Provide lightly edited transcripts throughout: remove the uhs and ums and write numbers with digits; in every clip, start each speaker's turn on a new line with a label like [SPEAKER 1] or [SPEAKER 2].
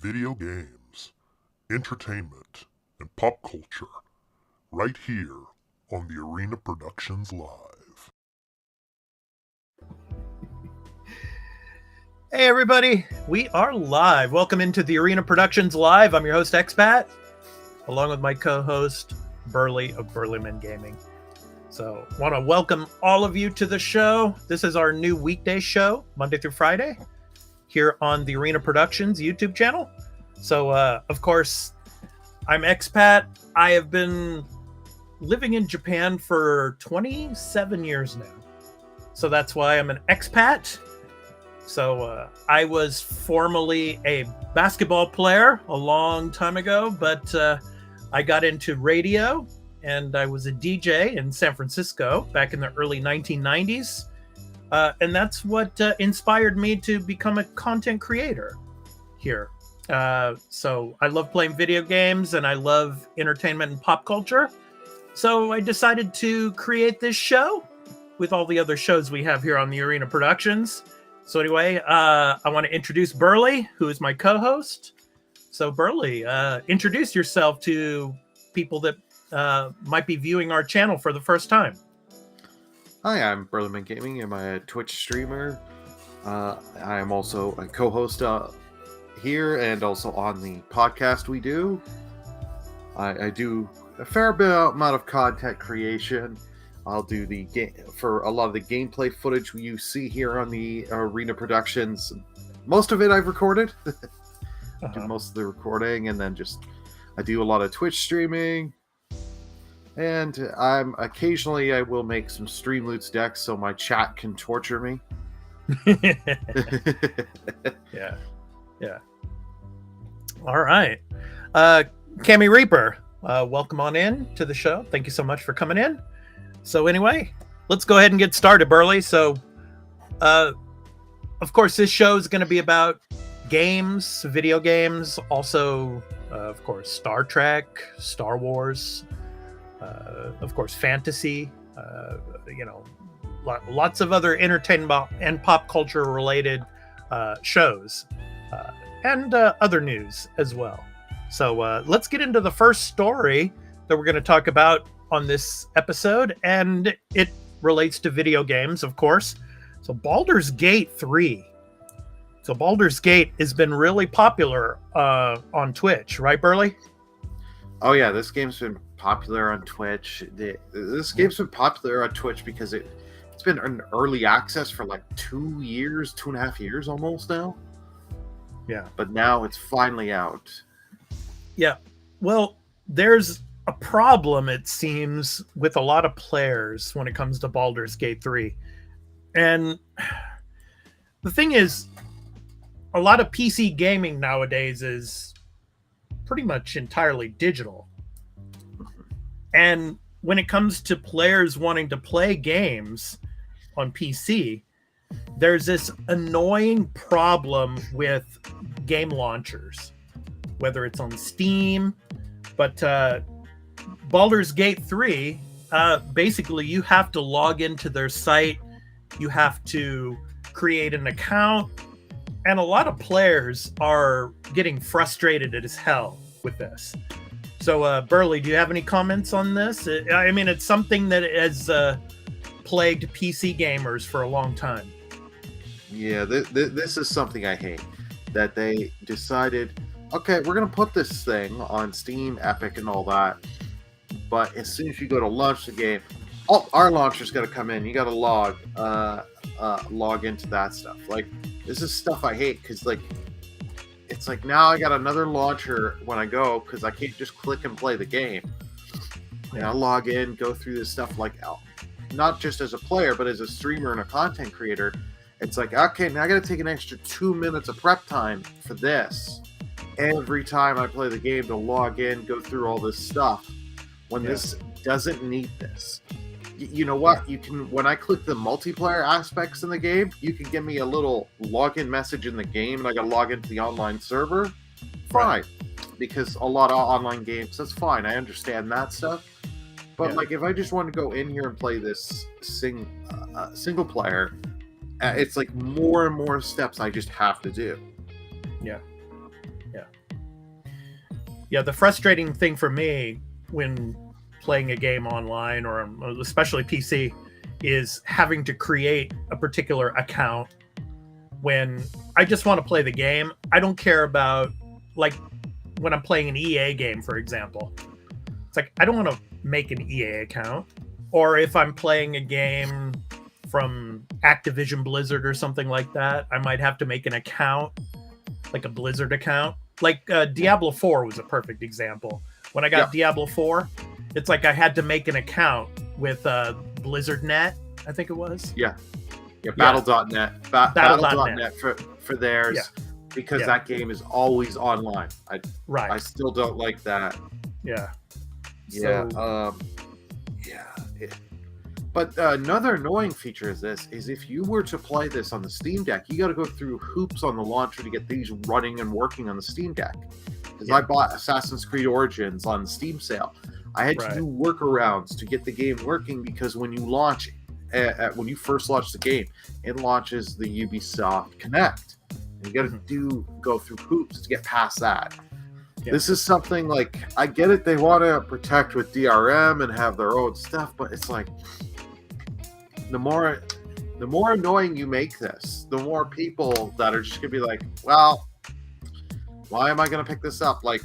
[SPEAKER 1] video games, entertainment, and pop culture right here on the Arena Productions Live.
[SPEAKER 2] Hey everybody, we are live. Welcome into the Arena Productions Live. I'm your host Expat, along with my co-host Burley of Burleyman Gaming. So, want to welcome all of you to the show. This is our new weekday show, Monday through Friday, here on the Arena Productions YouTube channel. So, of course, I'm Expat. I have been living in Japan for 27 years now. So that's why I'm an expat. So I was formerly a basketball player a long time ago, but I got into radio and I was a DJ in San Francisco back in the early 1990s. And that's what inspired me to become a content creator here. So I love playing video games and I love entertainment and pop culture. So I decided to create this show with all the other shows we have here on the Arena Productions. So anyway, I want to introduce Burley, who is my co-host. So Burley, introduce yourself to people that might be viewing our channel for the first time.
[SPEAKER 3] Hi, I'm Burleyman Gaming. I'm a Twitch streamer. I am also a co-host here and also on the podcast we do. I do a fair bit amount of content creation. I'll do the game for a lot of the gameplay footage you see here on the Arena Productions. Most of it I've recorded. I do most of the recording, and then I do a lot of Twitch streaming. And occasionally I will make some Streamloots decks so my chat can torture me.
[SPEAKER 2] Yeah. All right. Cammy Reaper, welcome on in to the show. Thank you so much for coming in. So anyway, let's go ahead and get started, Burley. So, of course, this show is going to be about games, video games, also, of course, Star Trek, Star Wars, of course, fantasy, lots of other entertainment and pop culture related shows, and other news as well. So let's get into the first story that we're going to talk about on this episode, and it relates to video games, of course. So Baldur's Gate 3. So Baldur's Gate has been really popular on Twitch, right, Burley?
[SPEAKER 3] Oh yeah, this game's been popular on Twitch. This game's been popular on Twitch because it's been in early access for like 2 years, 2.5 years almost now.
[SPEAKER 2] Yeah.
[SPEAKER 3] But now it's finally out.
[SPEAKER 2] Yeah. Well, there's a problem, it seems, with a lot of players when it comes to Baldur's Gate 3. And the thing is, a lot of PC gaming nowadays is pretty much entirely digital. And when it comes to players wanting to play games on PC, there's this annoying problem with game launchers, whether it's on Steam, but Baldur's Gate 3, basically you have to log into their site, you have to create an account, and a lot of players are getting frustrated as hell with this. So Burley, do you have any comments on this? I mean, it's something that has plagued PC gamers for a long time.
[SPEAKER 3] Yeah, this is something I hate. That they decided, okay, we're going to put this thing on Steam, Epic, and all that. But as soon as you go to launch the game, our launcher's got to come in. You got to log into that stuff. Like, this is stuff I hate because, like, it's like now I got another launcher when I go because I can't just click and play the game. And I log in, go through this stuff, like, not just as a player, but as a streamer and a content creator. It's like, okay, now I got to take an extra 2 minutes of prep time for this every time I play the game to log in, go through all this stuff. When this doesn't need this. You know what? You can, when I click the multiplayer aspects in the game, you can give me a little login message in the game and I got to log into the online server. Fine. Because a lot of online games, that's fine. I understand that stuff. But like, if I just want to go in here and play this single player, it's like more and more steps I just have to do.
[SPEAKER 2] Yeah. Yeah. Yeah, the frustrating thing for me when playing a game online or especially PC is having to create a particular account when I just want to play the game. I don't care about, like, when I'm playing an EA game, for example. It's like, I don't want to make an EA account. Or if I'm playing a game from Activision Blizzard or something like that, I might have to make an account, like a Blizzard account. Like Diablo 4 was a perfect example. When I got Diablo 4, it's like I had to make an account with BlizzardNet, I think it was.
[SPEAKER 3] Yeah, Battle.net. Battle.net for theirs, because that game is always online. I still don't like that.
[SPEAKER 2] Yeah.
[SPEAKER 3] But another annoying feature is if you were to play this on the Steam Deck, you got to go through hoops on the launcher to get these running and working on the Steam Deck. Because I bought Assassin's Creed Origins on Steam sale. I had to do workarounds to get the game working, because when you launch, when you first launch the game, it launches the Ubisoft Connect. And you got to go through hoops to get past that. Yeah. This is something like, I get it, they want to protect with DRM and have their own stuff, but it's like, the more annoying you make this, the more people that are just gonna be like, well, why am I gonna pick this up? Like,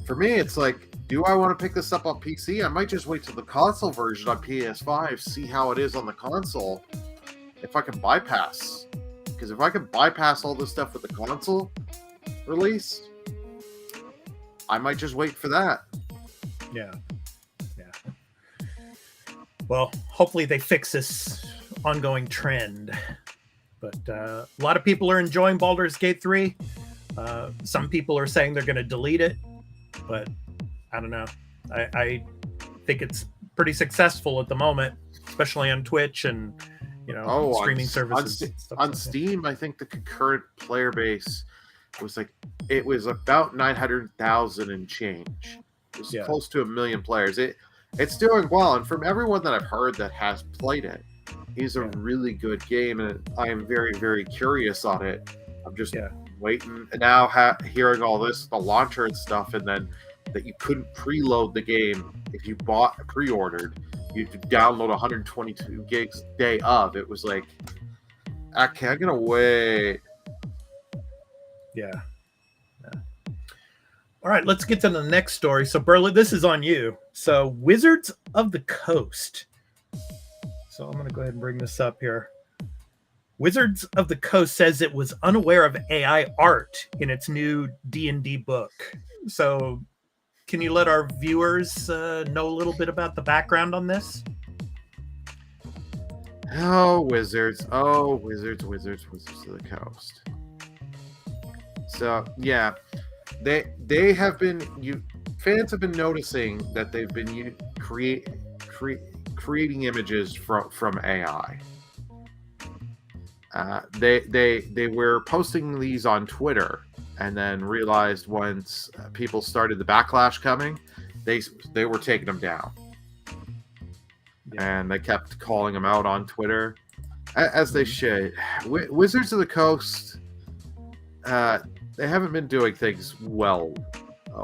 [SPEAKER 3] for me, it's like, do I want to pick this up on PC? I might just wait till the console version on PS5, see how it is on the console, if I can bypass. Because if I can bypass all this stuff with the console release, I might just wait for that.
[SPEAKER 2] Yeah. Well, hopefully they fix this ongoing trend. But a lot of people are enjoying Baldur's Gate 3. Some people are saying they're going to delete it. But I don't know. I think it's pretty successful at the moment, especially on Twitch and streaming services.
[SPEAKER 3] On Steam, I think the concurrent player base was about 900,000 and change. It was close to 1 million players. It's doing well, and from everyone that I've heard that has played it, it's a really good game, and I am very, very curious on it. I'm just waiting now, hearing all this, the launcher and stuff, and then that you couldn't preload the game if you pre-ordered. You could download 122 gigs day of. It was like, okay, I'm gonna wait.
[SPEAKER 2] Yeah. All right, let's get to the next story. So, Burley, this is on you. So, Wizards of the Coast. So, I'm going to go ahead and bring this up here. Wizards of the Coast says it was unaware of AI art in its new D&D book. So, can you let our viewers know a little bit about the background on this?
[SPEAKER 3] Oh, Wizards of the Coast. So, yeah. They have been, fans have been noticing that they've been creating images from AI. They were posting these on Twitter, and then realized once people started the backlash coming, they were taking them down. And they kept calling them out on Twitter, as they should. Wizards of the Coast, they haven't been doing things well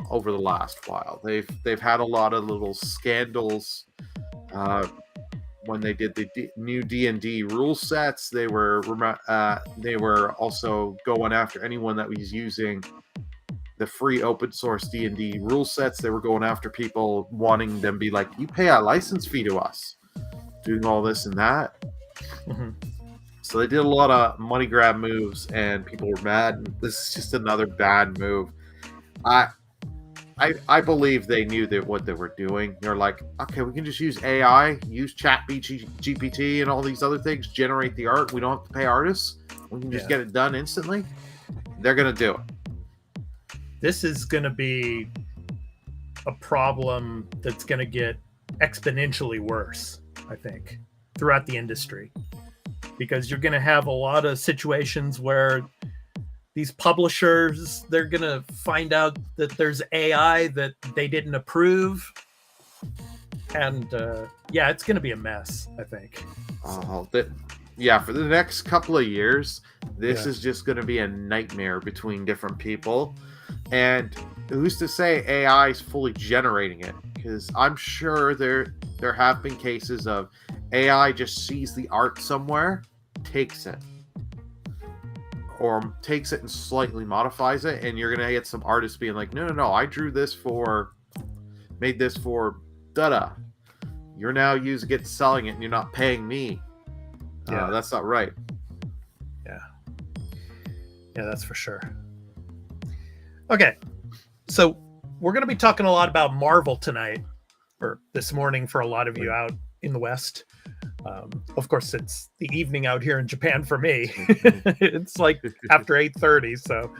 [SPEAKER 3] over the last while. They've had a lot of little scandals. When they did the new D&D rule sets, they were also going after anyone that was using the free open source D&D rule sets. They were going after people, wanting them to be like, you pay a license fee to us, doing all this and that. Mm-hmm. So they did a lot of money grab moves, and people were mad. This is just another bad move. I believe they knew that what they were doing. They're like, okay, we can just use AI, use GPT and all these other things, generate the art. We don't have to pay artists. We can just get it done instantly. They're going to do it.
[SPEAKER 2] This is going to be a problem that's going to get exponentially worse, I think, throughout the industry. Because you're going to have a lot of situations where these publishers, they're going to find out that there's AI that they didn't approve. And it's going to be a mess, I think.
[SPEAKER 3] For the next couple of years, this is just going to be a nightmare between different people. And who's to say AI is fully generating it? Because I'm sure there have been cases of AI just sees the art somewhere, takes it, or takes it and slightly modifies it, and you're gonna get some artists being like, no, I drew this made this for da-da. You're now using it, selling it, and you're not paying me.
[SPEAKER 2] Yeah,
[SPEAKER 3] that's not right.
[SPEAKER 2] Yeah, that's for sure. Okay, so we're going to be talking a lot about Marvel tonight, or this morning for a lot of you out in the West. Of course, it's the evening out here in Japan for me. It's like after 8:30. So,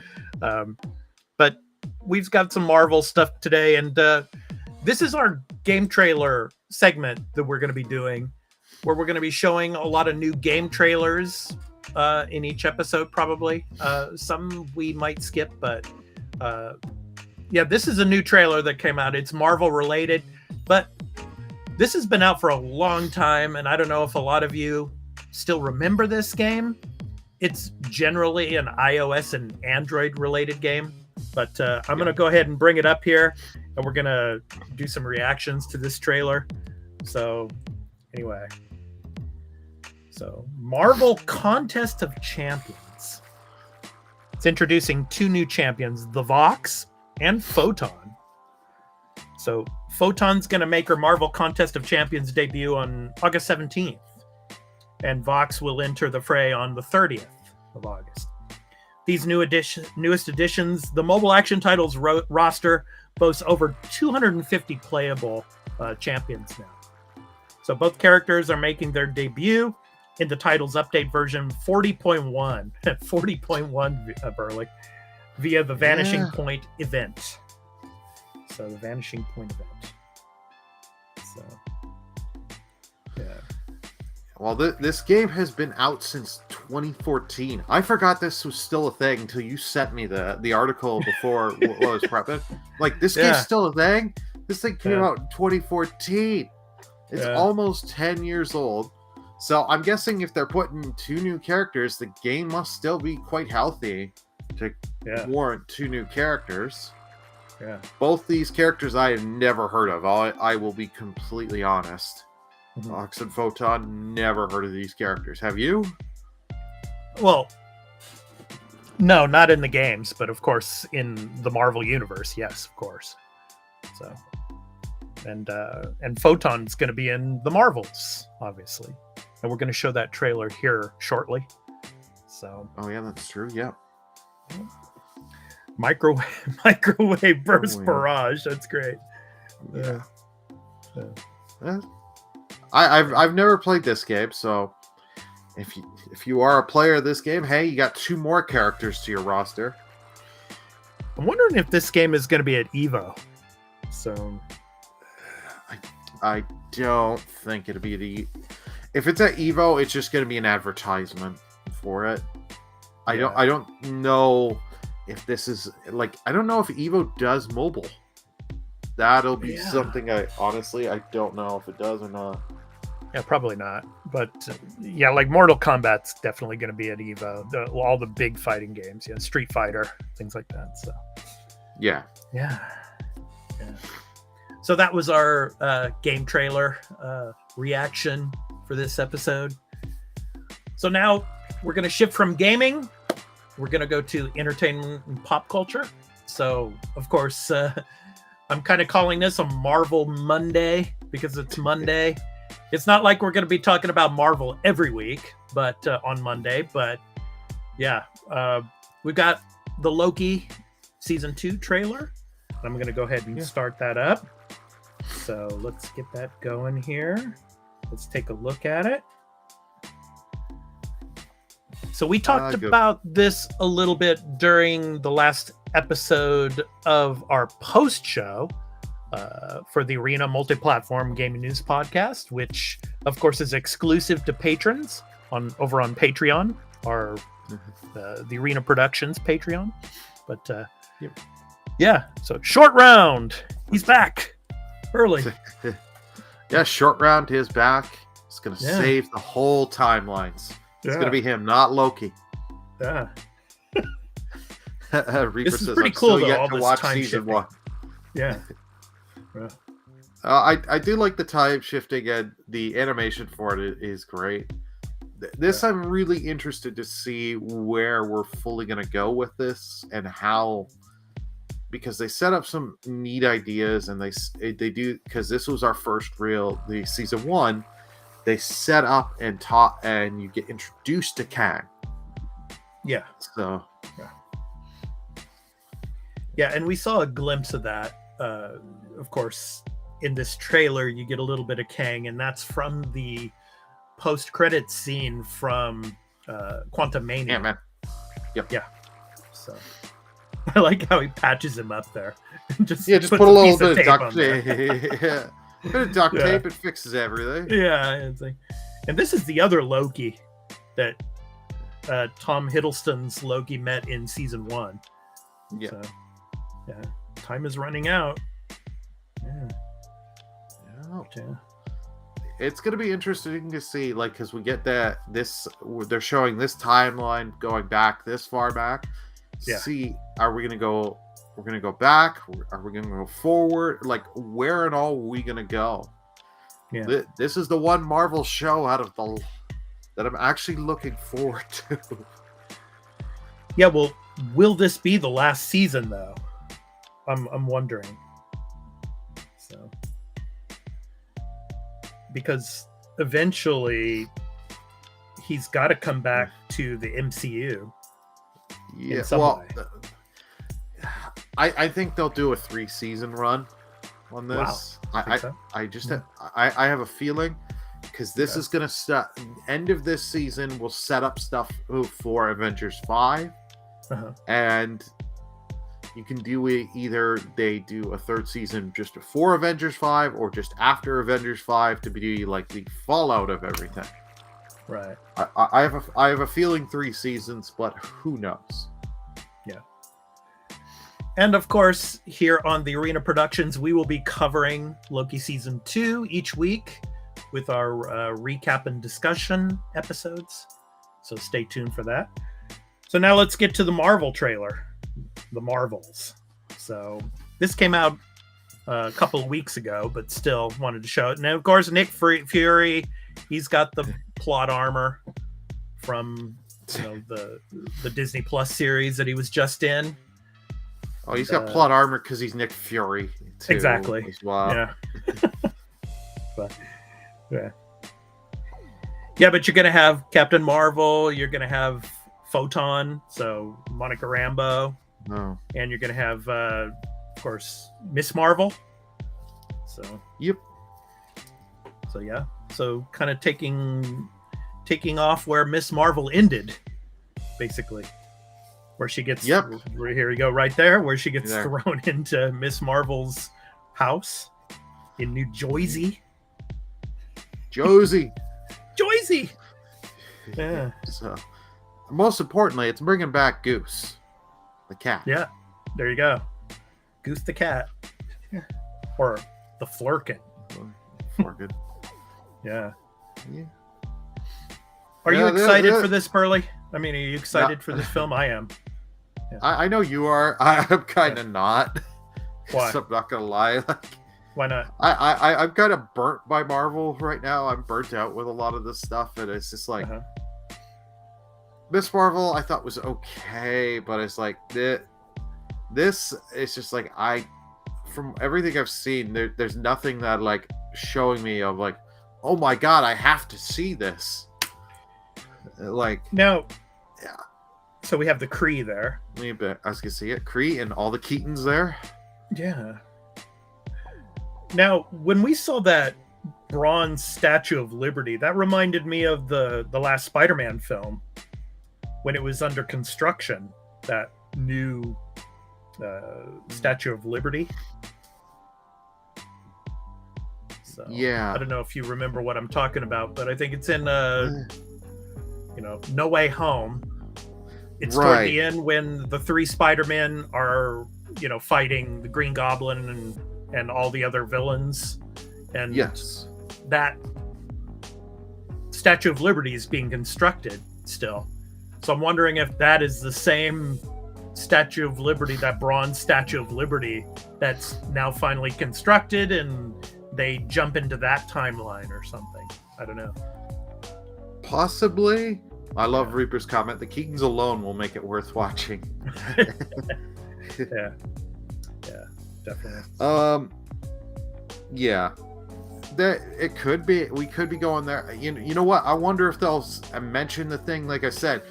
[SPEAKER 2] but we've got some Marvel stuff today, and this is our game trailer segment that we're going to be doing, where we're going to be showing a lot of new game trailers in each episode, probably. Some we might skip, but yeah, this is a new trailer that came out. It's Marvel related, but this has been out for a long time, and I don't know if a lot of you still remember this game. It's generally an iOS and Android related game, but I'm going to go ahead and bring it up here, and we're going to do some reactions to this trailer. So anyway, so Marvel Contest of Champions. It's introducing two new champions, the Vox and Photon. So Photon's going to make her Marvel Contest of Champions debut on August 17th. And Vox will enter the fray on the 30th of August. These newest additions, the mobile action titles roster boasts over 250 playable champions now. So both characters are making their debut in the title's update version 40.1, 40.1, Burley, via the Vanishing Point event. So the Vanishing Point event. So, yeah.
[SPEAKER 3] Well, this game has been out since 2014. I forgot this was still a thing until you sent me the article before what was prepping. Like, this game's still a thing? This thing came out in 2014. It's almost 10 years old. So I'm guessing if they're putting two new characters, the game must still be quite healthy to warrant two new characters.
[SPEAKER 2] Yeah.
[SPEAKER 3] Both these characters I have never heard of. I will be completely honest. Vox and Photon, never heard of these characters. Have you?
[SPEAKER 2] Well, no, not in the games, but of course in the Marvel universe, yes, of course. So, and Photon's going to be in the Marvels, obviously, and we're going to show that trailer here shortly. So.
[SPEAKER 3] Oh yeah, that's true. Yeah.
[SPEAKER 2] Microwave burst barrage. That's great.
[SPEAKER 3] Yeah. I've never played this game, so if you are a player of this game, hey, you got two more characters to your roster.
[SPEAKER 2] I'm wondering if this game is going to be at EVO. So
[SPEAKER 3] I don't think it'll be if it's at EVO, it's just going to be an advertisement for it. I don't know if this is I don't know if EVO does mobile. That'll be something I don't know if it does or not.
[SPEAKER 2] Yeah, probably not. But yeah, like Mortal Kombat's definitely going to be at EVO. All the big fighting games, Street Fighter, things like that. So
[SPEAKER 3] yeah.
[SPEAKER 2] So that was our game trailer reaction for this episode. So now we're going to shift from gaming. We're going to go to entertainment and pop culture. So, of course, I'm kind of calling this a Marvel Monday because it's Monday. It's not like we're going to be talking about Marvel every week, but on Monday. But yeah, we've got the Loki Season 2 trailer. I'm going to go ahead and start that up. So let's get that going here. Let's take a look at it. So we talked about this a little bit during the last episode of our post show for the Arena multi-platform gaming news podcast, which of course is exclusive to patrons over on Patreon, or the Arena Productions Patreon. But so Short Round, he's back early.
[SPEAKER 3] Short Round is back. It's gonna save the whole timelines. It's going to be him, not Loki.
[SPEAKER 2] Yeah.
[SPEAKER 3] Reaper
[SPEAKER 2] This is
[SPEAKER 3] says,
[SPEAKER 2] pretty
[SPEAKER 3] I'm
[SPEAKER 2] cool,
[SPEAKER 3] still
[SPEAKER 2] though,
[SPEAKER 3] yet
[SPEAKER 2] all
[SPEAKER 3] to
[SPEAKER 2] this
[SPEAKER 3] watch
[SPEAKER 2] time
[SPEAKER 3] season
[SPEAKER 2] shifting.
[SPEAKER 3] 1.
[SPEAKER 2] Yeah.
[SPEAKER 3] I do like the time shifting, and the animation for it is great. This I'm really interested to see where we're fully going to go with this and how, because they set up some neat ideas, and they do, because this was our first the season 1. They set up and taught, and you get introduced to Kang.
[SPEAKER 2] Yeah.
[SPEAKER 3] So
[SPEAKER 2] Yeah, and we saw a glimpse of that. Of course, in this trailer, you get a little bit of Kang, and that's from the post-credits scene from Quantumania.
[SPEAKER 3] Ant-Man. Yep.
[SPEAKER 2] Yeah. So I like how he patches him up there. just
[SPEAKER 3] put a little bit of duct tape. Yeah. Bit of duct tape, it fixes everything.
[SPEAKER 2] Yeah, it's like, and this is the other Loki that Tom Hiddleston's Loki met in season 1.
[SPEAKER 3] Yeah.
[SPEAKER 2] So, yeah. Time is running out. Yeah.
[SPEAKER 3] It's going to be interesting to see, like, because we get they're showing this timeline going back this far back.
[SPEAKER 2] Yeah.
[SPEAKER 3] See, are we going to go? We're going to go back. Are we going to go forward? Like, where and all are we going to go?
[SPEAKER 2] Yeah.
[SPEAKER 3] This is the one Marvel show out of that I'm actually looking forward to.
[SPEAKER 2] Yeah. Well, will this be the last season though? I'm wondering. So, because eventually he's got to come back to the MCU.
[SPEAKER 3] Yeah.
[SPEAKER 2] In some way.
[SPEAKER 3] I think they'll do a 3-season run on this.
[SPEAKER 2] Wow.
[SPEAKER 3] I have a feeling, because this is going to end of this season will set up stuff for Avengers 5. And you can do it, either they do a 3rd season just before Avengers 5 or just after Avengers 5 to be like the fallout of everything.
[SPEAKER 2] Right.
[SPEAKER 3] I have a feeling 3 seasons, but who knows?
[SPEAKER 2] Yeah. And of course, here on the Arena Productions, we will be covering Loki Season 2 each week with our recap and discussion episodes. So stay tuned for that. So now let's get to the Marvel trailer. The Marvels. So this came out a couple of weeks ago, but still wanted to show it. And of course, Nick Fury, he's got the plot armor from the Disney Plus series that he was just in.
[SPEAKER 3] Oh, he's got plot armor because he's Nick Fury, too.
[SPEAKER 2] Exactly.
[SPEAKER 3] Wow.
[SPEAKER 2] Yeah. Yeah, but you're going to have Captain Marvel, you're going to have Photon, so Monica Rambeau, and you're going to have, of course, Miss Marvel. So,
[SPEAKER 3] yep.
[SPEAKER 2] So, yeah. So, kind of taking off where Miss Marvel ended, basically. Where she gets, here we go, right there, where she gets thrown into Miss Marvel's house in New Jersey.
[SPEAKER 3] Josie.
[SPEAKER 2] Yeah.
[SPEAKER 3] So, most importantly, it's bringing back Goose, the cat.
[SPEAKER 2] Yeah, there you go. Goose the cat. Or the Flurkin.
[SPEAKER 3] Flurkin.
[SPEAKER 2] Yeah. Are you excited for this, Burley? I mean, are you excited for this film? I am.
[SPEAKER 3] Yeah. I know you are. I'm kind of not.
[SPEAKER 2] Why?
[SPEAKER 3] I'm not gonna lie.
[SPEAKER 2] Why not?
[SPEAKER 3] I'm kind of burnt by Marvel right now. I'm burnt out with a lot of this stuff, and it's just like Miss Marvel. I thought was okay, but it's like this. It's just like from everything I've seen, there's nothing that like showing me of like, oh my god, I have to see this. Like
[SPEAKER 2] now,
[SPEAKER 3] yeah.
[SPEAKER 2] So we have the Kree there.
[SPEAKER 3] I was gonna see it, Kree, and all the Keatons there.
[SPEAKER 2] Yeah. Now, when we saw that bronze Statue of Liberty, that reminded me of the last Spider-Man film when it was under construction. That new Statue of Liberty. So,
[SPEAKER 3] yeah.
[SPEAKER 2] I don't know if you remember what I'm talking about, but I think it's in No Way Home. It's toward the end when the 3 Spider-Men are, fighting the Green Goblin and all the other villains. And that Statue of Liberty is being constructed still. So I'm wondering if that is the same Statue of Liberty, that bronze Statue of Liberty that's now finally constructed, and they jump into that timeline or something. I don't know.
[SPEAKER 3] Possibly. I love Reaper's comment. The Keatons alone will make it worth watching.
[SPEAKER 2] Yeah, definitely.
[SPEAKER 3] Yeah. That it could be. We could be going there. You know what? I wonder if they'll mention the thing. Like I said,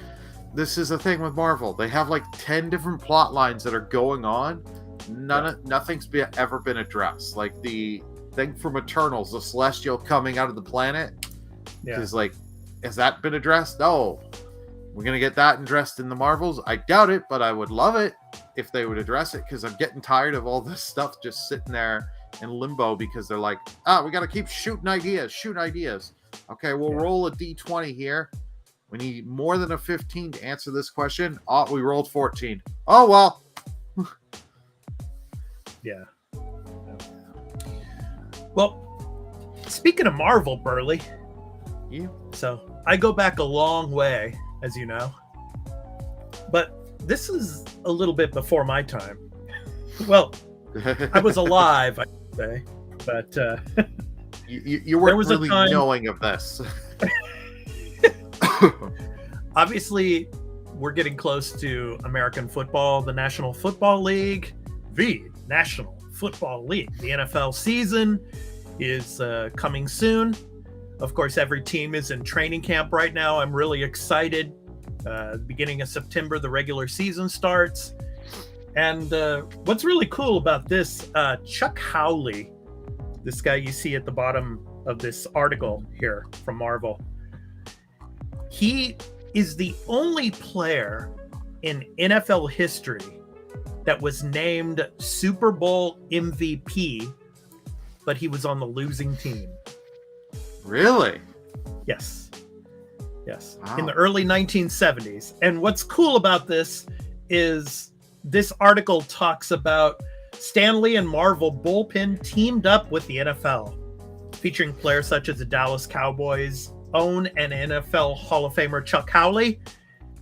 [SPEAKER 3] this is the thing with Marvel. They have like 10 different plot lines that are going on. Nothing's ever been addressed. Like the thing from Eternals, the Celestial coming out of the planet.
[SPEAKER 2] Yeah.
[SPEAKER 3] Is like, has that been addressed? No. We're gonna get that addressed in the Marvels. I doubt it, but I would love it if they would address it, because I'm getting tired of all this stuff just sitting there in limbo, because they're like, we got to keep shooting ideas. Okay, we'll roll a d20 here. We need more than a 15 to answer this question. We rolled 14. Oh, well.
[SPEAKER 2] Yeah. Well, speaking of Marvel, Burley.
[SPEAKER 3] Yeah.
[SPEAKER 2] So I go back a long way, as you know. But this is a little bit before my time. Well, I was alive, I should say, but
[SPEAKER 3] you weren't really knowing of this.
[SPEAKER 2] Obviously, we're getting close to American football, the National Football League, the National Football League. The NFL season is coming soon. Of course, every team is in training camp right now. I'm really excited. Beginning of September, the regular season starts. And what's really cool about this, Chuck Howley, this guy you see at the bottom of this article here from Marvel, he is the only player in NFL history that was named Super Bowl MVP, but he was on the losing team.
[SPEAKER 3] Really?
[SPEAKER 2] Yes.
[SPEAKER 3] Wow.
[SPEAKER 2] In the early 1970s. And what's cool about this is this article talks about Stanley and Marvel bullpen teamed up with the NFL, featuring players such as the Dallas Cowboys' own and NFL Hall of Famer Chuck Howley.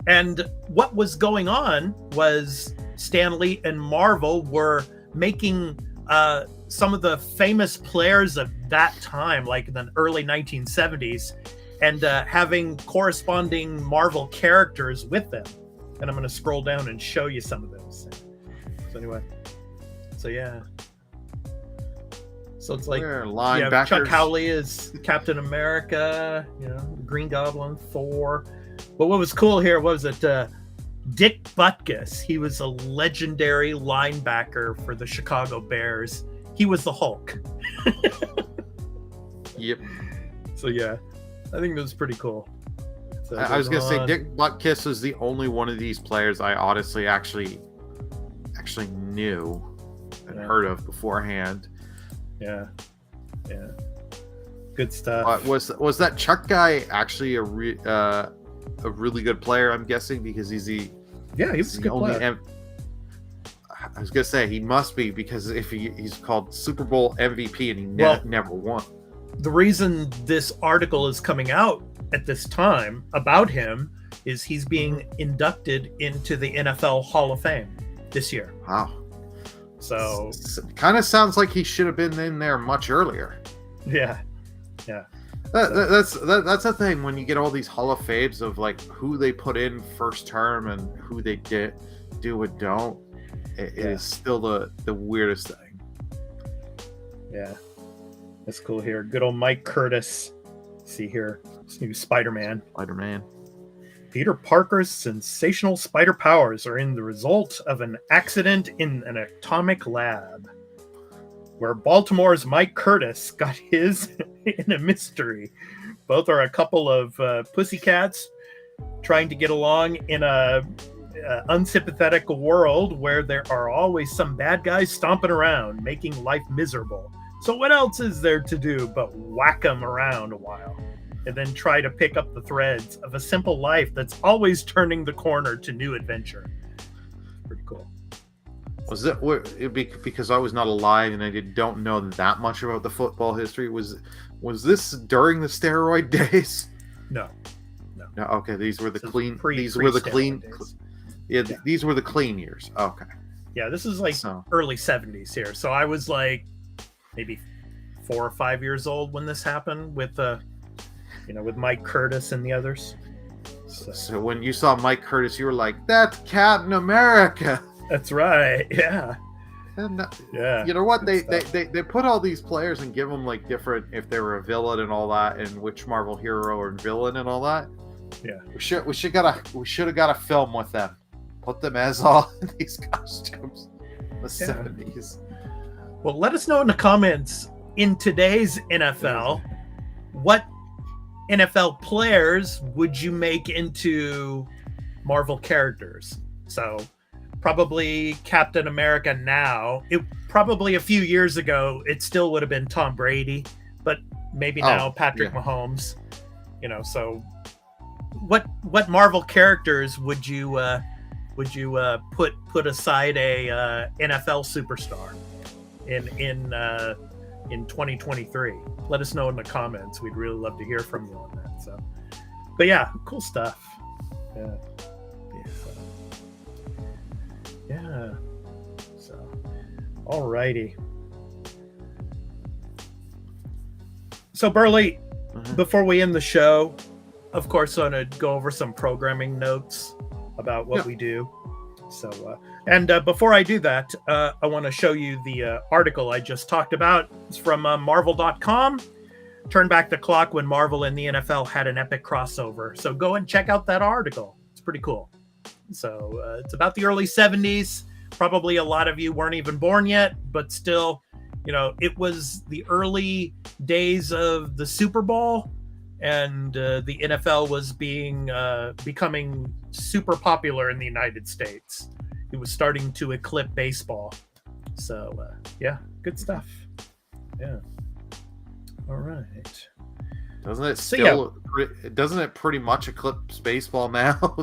[SPEAKER 2] And what was going on was Stanley and Marvel were making some of the famous players of that time, like in the early 1970s, and having corresponding Marvel characters with them. And I'm going to scroll down and show you some of those. So anyway, yeah. So it's like Chuck Howley is Captain America, Green Goblin, Thor. But what was cool here was that Dick Butkus, he was a legendary linebacker for the Chicago Bears. He was the Hulk.
[SPEAKER 3] Yep.
[SPEAKER 2] So yeah, I think that was pretty cool. So
[SPEAKER 3] I was gonna say Dick Butkus was the only one of these players I honestly actually knew and heard of beforehand.
[SPEAKER 2] Yeah. Good stuff.
[SPEAKER 3] Was that Chuck guy actually a really good player? I'm guessing because he's the
[SPEAKER 2] he was a good player.
[SPEAKER 3] I was gonna say he must be, because if he's called Super Bowl MVP and he never won.
[SPEAKER 2] The reason this article is coming out at this time about him is he's being inducted into the NFL Hall of Fame this year.
[SPEAKER 3] Wow.
[SPEAKER 2] So
[SPEAKER 3] kind of sounds like he should have been in there much earlier.
[SPEAKER 2] Yeah.
[SPEAKER 3] That's the thing when you get all these Hall of Fames of like who they put in first term and who they do and don't. It is still the weirdest thing. Yeah.
[SPEAKER 2] That's cool here. Good old Mike Curtis. See here. This new Spider-Man. Peter Parker's sensational spider powers are in the result of an accident in an atomic lab, where Baltimore's Mike Curtis got his in a mystery. Both are a couple of pussycats trying to get along in a unsympathetic world where there are always some bad guys stomping around, making life miserable. So what else is there to do but whack them around a while and then try to pick up the threads of a simple life that's always turning the corner to new adventure? Pretty cool.
[SPEAKER 3] Was it because I was not alive and I don't know that much about the football history? Was this during the steroid days?
[SPEAKER 2] No.
[SPEAKER 3] Okay, these were the clean. Yeah, these were the clean years. Okay.
[SPEAKER 2] Yeah, this is like
[SPEAKER 3] So
[SPEAKER 2] early 70s here. So I was like maybe 4 or 5 years old when this happened with with Mike Curtis and the others.
[SPEAKER 3] so when you saw Mike Curtis, you were like, "That's Captain America."
[SPEAKER 2] That's right. Yeah.
[SPEAKER 3] And
[SPEAKER 2] Yeah.
[SPEAKER 3] you know what?
[SPEAKER 2] Good
[SPEAKER 3] They put all these players and give them like different, if they were a villain and all that, and which Marvel hero or villain and all that.
[SPEAKER 2] Yeah.
[SPEAKER 3] We should have got a film with them. Put them as all in these costumes. The 70s.
[SPEAKER 2] Well, let us know in the comments in today's NFL, what NFL players would you make into Marvel characters? So probably Captain America now. It probably a few years ago, it still would have been Tom Brady, but maybe now Patrick Mahomes. So what Marvel characters would you put aside a NFL superstar in 2023? Let us know in the comments. We'd really love to hear from you on that. So, but yeah, cool stuff. Yeah. Yeah. So, alrighty. So, Burley, before we end the show, of course, I'm going to go over some programming notes about what we do. So, and before I do that, I want to show you the article I just talked about. It's from Marvel.com. Turn back the clock when Marvel and the NFL had an epic crossover. So go and check out that article. It's pretty cool. So it's about the early 70s. Probably a lot of you weren't even born yet, but still, it was the early days of the Super Bowl, and the NFL was becoming super popular in the United States. It was starting to eclipse baseball. So, yeah, good stuff. Yeah. All right.
[SPEAKER 3] Doesn't it still? Doesn't it pretty much eclipse baseball now?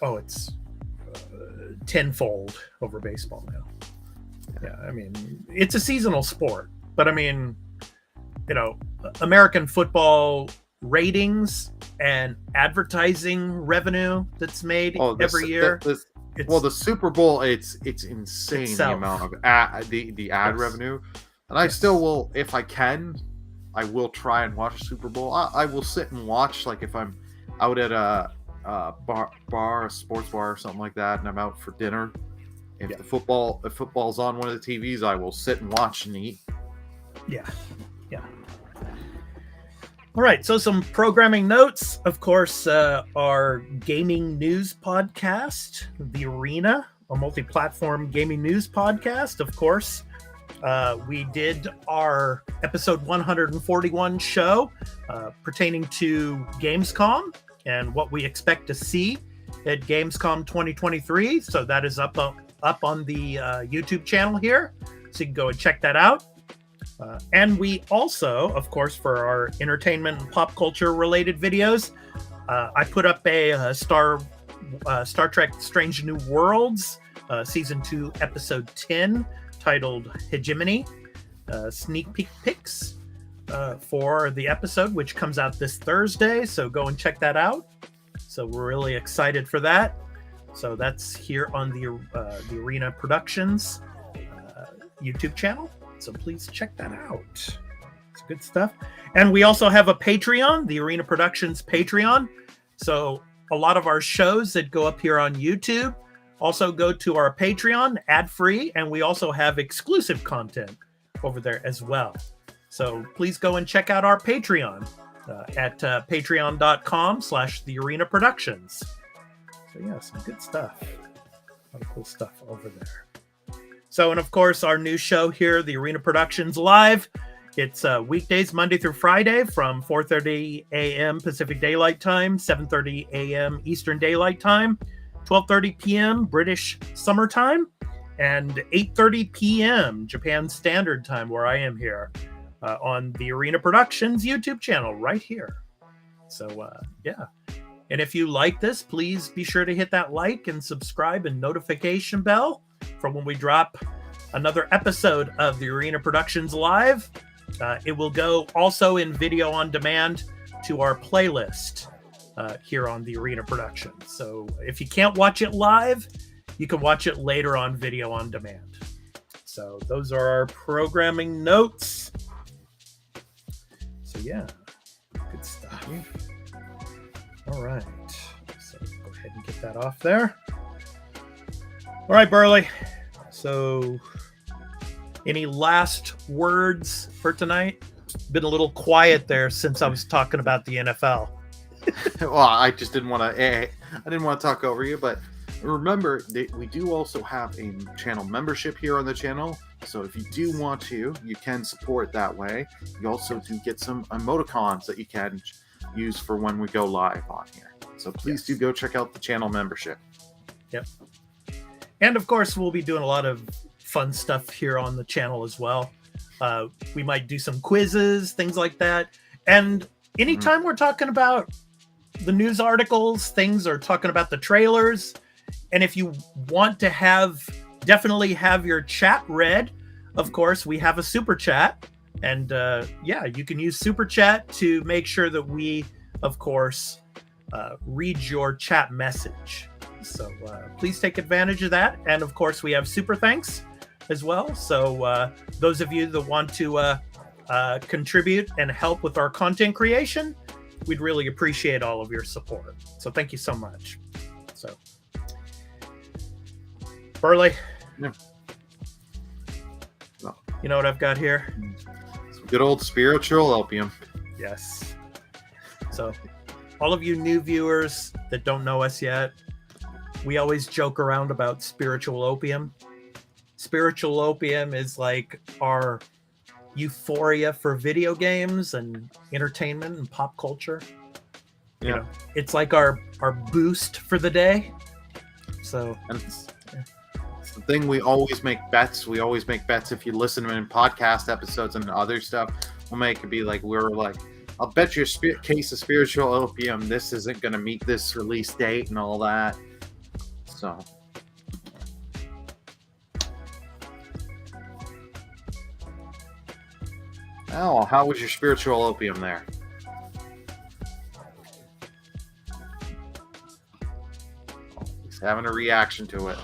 [SPEAKER 2] Oh, it's tenfold over baseball now. Yeah, I mean, it's a seasonal sport, but I mean, American football ratings and advertising revenue that's made every year.
[SPEAKER 3] The Super Bowl, it's insane itself. The amount of the ad revenue, and I still will, if I can, I will try and watch a Super Bowl. I will sit and watch, like if I'm out at a bar, a sports bar or something like that, and I'm out for dinner. If football's on one of the TVs, I will sit and watch and eat.
[SPEAKER 2] Yeah. All right, so some programming notes. Of course, our gaming news podcast, The Arena, a multi-platform gaming news podcast. Of course, we did our episode 141 show pertaining to Gamescom and what we expect to see at Gamescom 2023. So that is up on the YouTube channel here, so you can go and check that out. And we also, of course, for our entertainment and pop culture related videos, I put up a Star Trek Strange New Worlds Season 2 Episode 10 titled Hegemony, sneak peek pics for the episode, which comes out this Thursday. So go and check that out. So we're really excited for that. So that's here on the Arena Productions YouTube channel. So please check that out. It's good stuff. And we also have a Patreon, the Arena Productions Patreon. So a lot of our shows that go up here on YouTube also go to our Patreon ad-free, and we also have exclusive content over there as well. So please go and check out our Patreon at patreon.com/thearenaproductions. So yeah, some good stuff. A lot of cool stuff over there. So, and of course, our new show here, the Arena Productions Live. It's weekdays, Monday through Friday from 4:30 a.m. Pacific Daylight Time, 7:30 a.m. Eastern Daylight Time, 12:30 p.m. British Summer Time, and 8:30 p.m. Japan Standard Time, where I am here on the Arena Productions YouTube channel right here. So, yeah. And if you like this, please be sure to hit that like and subscribe and notification bell for when we drop another episode of the Arena Productions Live. It will go also in video on demand to our playlist here on the Arena production. So if you can't watch it live, you can watch it later on video on demand. So those are our programming notes. So yeah, good stuff. All right, so go ahead and get that off there. All right, Burley. So any last words for tonight? Been a little quiet there since I was talking about the NFL.
[SPEAKER 3] Well, I just didn't want to. I didn't want to talk over you, but remember that we do also have a channel membership here on the channel. So if you do want to, you can support that way. You also do get some emoticons that you can use for when we go live on here. So please do go check out the channel membership.
[SPEAKER 2] Yep. And of course, we'll be doing a lot of fun stuff here on the channel as well. We might do some quizzes, things like that. And anytime we're talking about the news articles, things are talking about the trailers. And if you want to definitely have your chat read, of course, we have a super chat. And yeah, you can use super chat to make sure that we, of course, read your chat message. So please take advantage of that. And of course, we have super thanks as well. So those of you that want to contribute and help with our content creation, we'd really appreciate all of your support. So thank you so much. So, Burley,
[SPEAKER 3] Yeah.
[SPEAKER 2] You know what I've got here?
[SPEAKER 3] Some good old spiritual opium.
[SPEAKER 2] Yes. So all of you new viewers that don't know us yet, we always joke around about spiritual opium. Spiritual opium is like our euphoria for video games and entertainment and pop culture.
[SPEAKER 3] Yeah.
[SPEAKER 2] You know, it's like our boost for the day. So
[SPEAKER 3] And it's the thing, we always make bets. We always make bets. If you listen to in podcast episodes and other stuff, we'll make it be like, we're like, I'll bet you a case of spiritual opium this isn't going to meet this release date and all that. So oh, how was your spiritual opium there? Oh, he's having a reaction to it.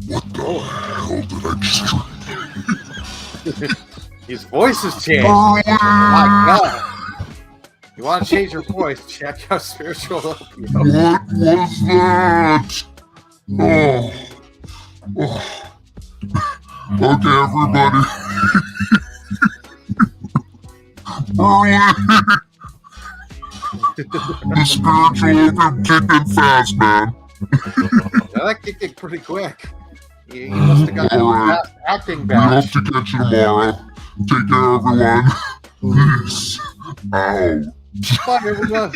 [SPEAKER 1] What the hell did I just drink?
[SPEAKER 3] His voice has changed. Oh my god. You want to change your voice? Check out spiritual opium.
[SPEAKER 1] What was that? Oh. Okay, everybody. The spiritual opium kicked in fast, man.
[SPEAKER 3] Now that kicked it pretty quick. You must have got that acting
[SPEAKER 1] We hope
[SPEAKER 3] badge.
[SPEAKER 1] to catch you tomorrow. Take care, everyone. Peace out.
[SPEAKER 3] Bye, everyone.